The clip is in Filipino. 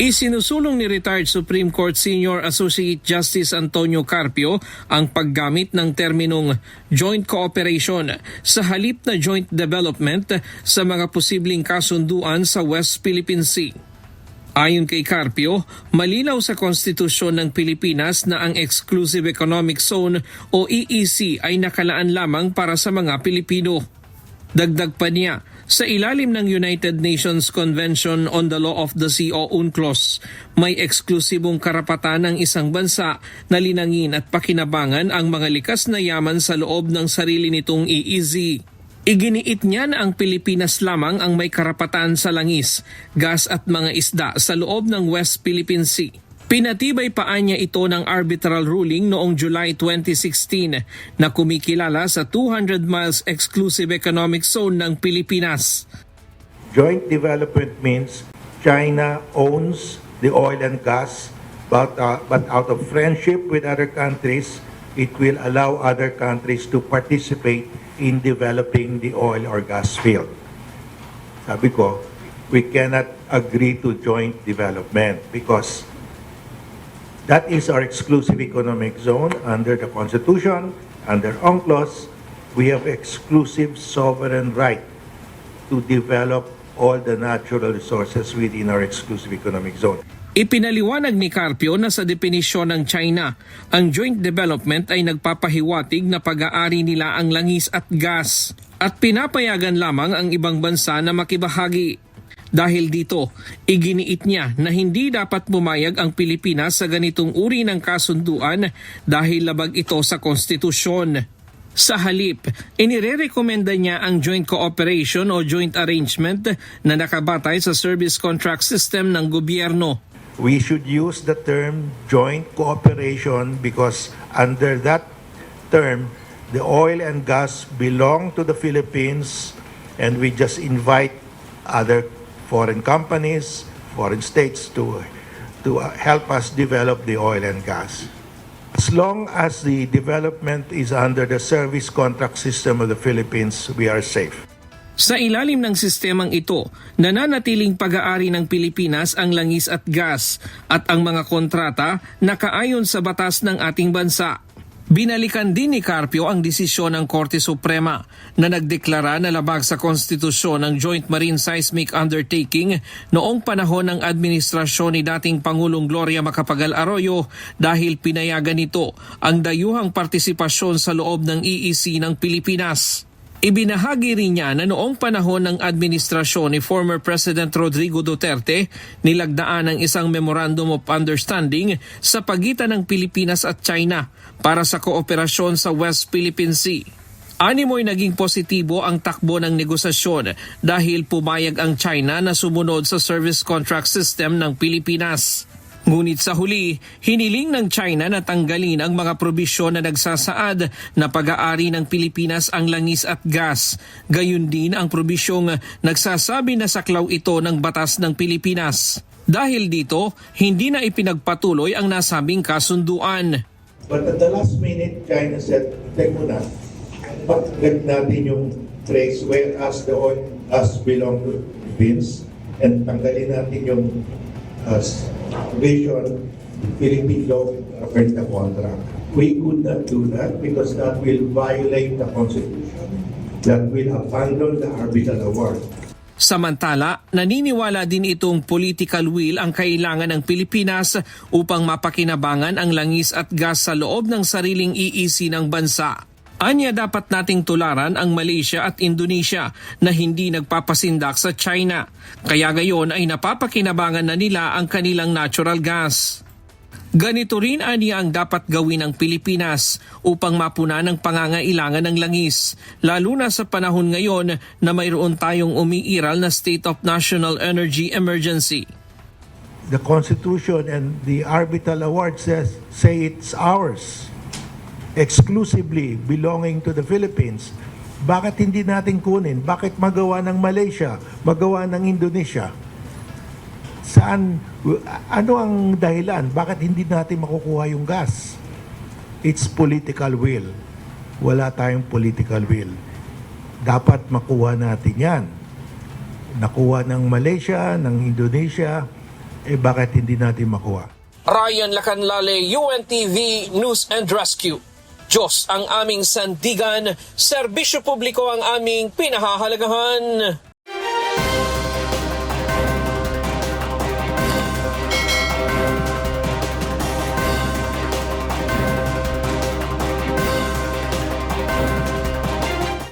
Isinusulong ni retired Supreme Court Senior Associate Justice Antonio Carpio ang paggamit ng terminong joint cooperation sa halip na joint development sa mga posibleng kasunduan sa West Philippine Sea. Ayon kay Carpio, malinaw sa konstitusyon ng Pilipinas na ang Exclusive Economic Zone o EEZ ay nakalaan lamang para sa mga Pilipino. Dagdag pa niya, sa ilalim ng United Nations Convention on the Law of the Sea o UNCLOS, may eksklusibong karapatan ng isang bansa na linangin at pakinabangan ang mga likas na yaman sa loob ng sarili nitong EEZ. Iginiit niya na ang Pilipinas lamang ang may karapatan sa langis, gas at mga isda sa loob ng West Philippine Sea. Pinatibay pa niya ito ng arbitral ruling noong July 2016 na kumikilala sa 200 miles exclusive economic zone ng Pilipinas. Joint development means China owns the oil and gas, but out of friendship with other countries, it will allow other countries to participate in developing the oil or gas field. Sabi ko, we cannot agree to joint development because that is our exclusive economic zone under the Constitution, under UNCLOS. We have exclusive sovereign right to develop all the natural resources within our exclusive economic zone. Ipinaliwanag ni Carpio na sa definisyon ng China, ang joint development ay nagpapahiwatig na pag-aari nila ang langis at gas at pinapayagan lamang ang ibang bansa na makibahagi. Dahil dito, iginiit niya na hindi dapat pumayag ang Pilipinas sa ganitong uri ng kasunduan dahil labag ito sa konstitusyon. Sa halip, inirerekomenda niya ang joint cooperation o joint arrangement na nakabatay sa service contract system ng gobyerno. We should use the term joint cooperation because under that term, the oil and gas belong to the Philippines and we just invite other foreign companies, foreign states to help us develop the oil and gas. As long as the development is under the service contract system of the Philippines, we are safe. Sa ilalim ng sistemang ito, nananatiling pag-aari ng Pilipinas ang langis at gas at ang mga kontrata nakaayon sa batas ng ating bansa. Binalikan din ni Carpio ang desisyon ng Korte Suprema na nagdeklara na labag sa konstitusyon ng Joint Marine Seismic Undertaking noong panahon ng administrasyon ni dating Pangulong Gloria Macapagal Arroyo dahil pinayagan nito ang dayuhang partisipasyon sa loob ng EEZ ng Pilipinas. Ibinahagi rin niya na noong panahon ng administrasyon ni former President Rodrigo Duterte, nilagdaan ang isang Memorandum of Understanding sa pagitan ng Pilipinas at China para sa kooperasyon sa West Philippine Sea. Animoy naging positibo ang takbo ng negosasyon dahil pumayag ang China na sumunod sa service contract system ng Pilipinas. Ngunit sa huli, hiniling ng China na tanggalin ang mga probisyon na nagsasaad na pag-aari ng Pilipinas ang langis at gas. Gayun din ang probisyong nagsasabi na saklaw ito ng batas ng Pilipinas. Dahil dito, hindi na ipinagpatuloy ang nasabing kasunduan. But at the last minute, China said, "Tek muna, pagkat natin yung phrase whereas the oil does belong to the Philippines and tanggalin natin yung provision, Philippine law govern the contract." We could not do that because that will violate the Constitution. That will abandon the arbitral award. Samantala, naniniwala din itong political will ang kailangan ng Pilipinas upang mapakinabangan ang langis at gas sa loob ng sariling EEZ ng bansa. Anya dapat nating tularan ang Malaysia at Indonesia na hindi nagpapasindak sa China. Kaya gayon ay napapakinabangan na nila ang kanilang natural gas. Ganito rin aniya ang dapat gawin ng Pilipinas upang mapunan ang pangangailangan ng langis, lalo na sa panahon ngayon na mayroon tayong umiiral na State of National Energy Emergency. The Constitution and the arbitral award say it's ours, exclusively belonging to the Philippines. Bakit hindi natin kunin? Bakit magawa ng Malaysia? Magawa ng Indonesia? Ano ang dahilan? Bakit hindi natin makukuha yung gas? It's political will. Wala tayong political will. Dapat makuha natin yan. Nakuha ng Malaysia, ng Indonesia, bakit hindi natin makuha? Ryan Lacanlale, UNTV News and Rescue. Diyos ang aming sandigan, serbisyo publiko ang aming pinahahalagahan.